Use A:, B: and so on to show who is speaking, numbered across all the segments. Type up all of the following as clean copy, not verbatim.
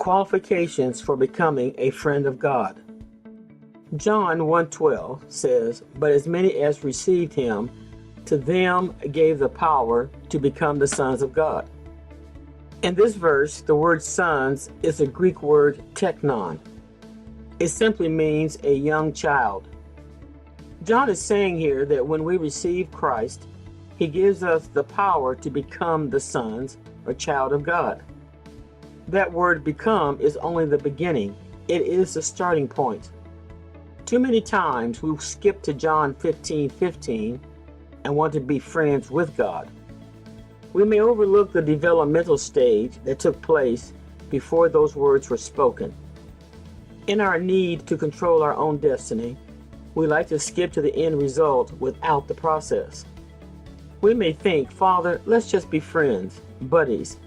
A: Qualifications for becoming a friend of God. John 1:12 says, "But as many as received him, to them gave the power to become the sons of God." In this verse, the word sons is the Greek word teknon. It simply means a young child. John is saying here that when we receive Christ, he gives us the power to become the sons or child of God. That word become is only the beginning. It is the starting point. Too many times we skip to John 15:15 and want to be friends with God. We may overlook the developmental stage that took place before those words were spoken. In our need to control our own destiny, we like to skip to the end result without the process. We may think, "Father, let's just be friends, buddies,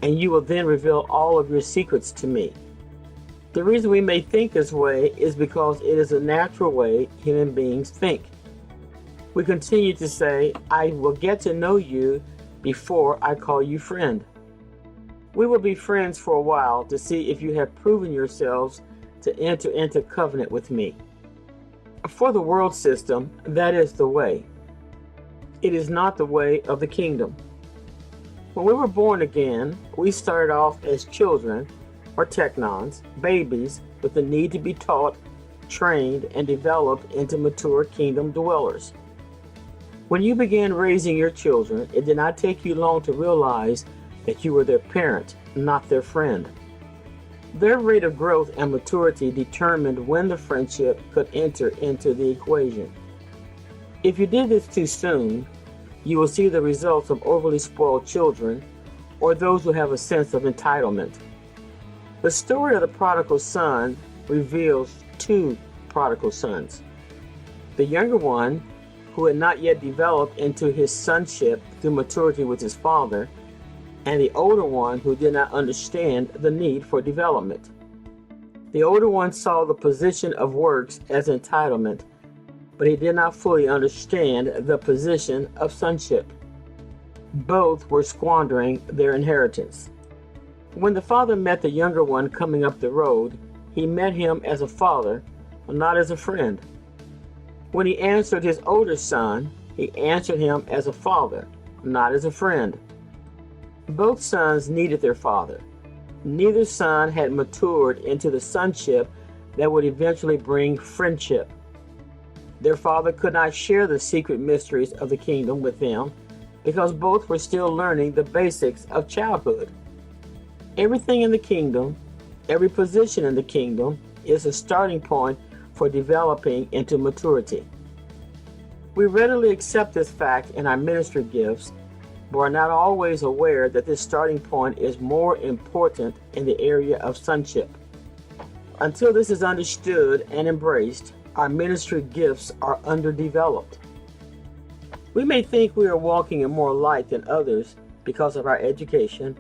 A: and you will then reveal all of your secrets to me." The reason we may think this way is because it is a natural way human beings think. We continue to say, "I will get to know you before I call you friend." We will be friends for a while to see if you have proven yourselves to enter into covenant with me. For the world system, that is the way. It is not the way of the kingdom. When we were born again, we started off as children or teknons, babies with the need to be taught, trained, and developed into mature kingdom dwellers. When you began raising your children, it did not take you long to realize that you were their parent, not their friend. Their rate of growth and maturity determined when the friendship could enter into the equation. If you did this too soon, you will see the results of overly spoiled children or those who have a sense of entitlement. The story of the prodigal son reveals two prodigal sons. The younger one, who had not yet developed into his sonship through maturity with his father, and the older one who did not understand the need for development. The older one saw the position of works as entitlement, but he did not fully understand the position of sonship. Both were squandering their inheritance. When the father met the younger one coming up the road, he met him as a father, not as a friend. When he answered his older son, he answered him as a father, not as a friend. Both sons needed their father. Neither son had matured into the sonship that would eventually bring friendship. Their father could not share the secret mysteries of the kingdom with them because both were still learning the basics of childhood. Everything in the kingdom, every position in the kingdom, is a starting point for developing into maturity. We readily accept this fact in our ministry gifts, but are not always aware that this starting point is more important in the area of sonship. Until this is understood and embraced, our ministry gifts are underdeveloped. We may think we are walking in more light than others because of our education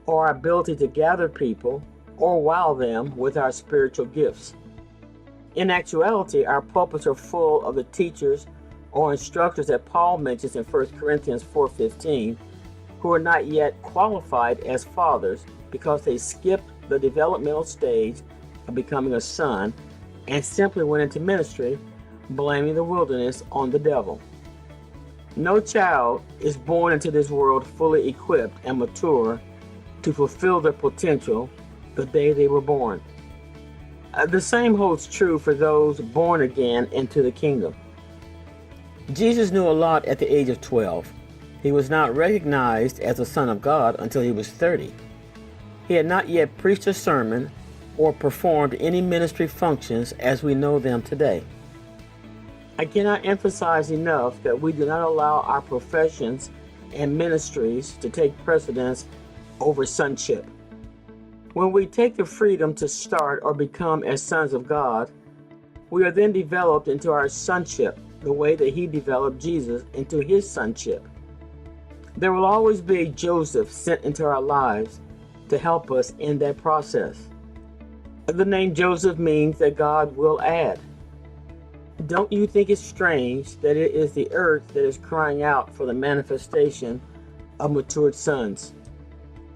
A: or our ability to gather people or wow them with our spiritual gifts. In actuality, our pulpits are full of the teachers or instructors that Paul mentions in 1 Corinthians 4:15, who are not yet qualified as fathers because they skipped the developmental stage of becoming a son and simply went into ministry, blaming the wilderness on the devil. No child is born into this world fully equipped and mature to fulfill their potential the day they were born. The same holds true for those born again into the kingdom. Jesus knew a lot at the age of 12. He was not recognized as a son of God until he was 30. He had not yet preached a sermon or performed any ministry functions as we know them today. I cannot emphasize enough that we do not allow our professions and ministries to take precedence over sonship. When we take the freedom to start or become as sons of God, we are then developed into our sonship, the way that he developed Jesus into his sonship. There will always be a Joseph sent into our lives to help us in that process. The name Joseph means that God will add. Don't you think it's strange that it is the earth that is crying out for the manifestation of matured sons?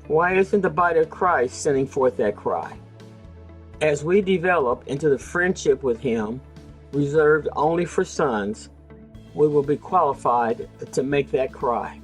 A: Why isn't the body of Christ sending forth that cry? As we develop into the friendship with Him, reserved only for sons, we will be qualified to make that cry.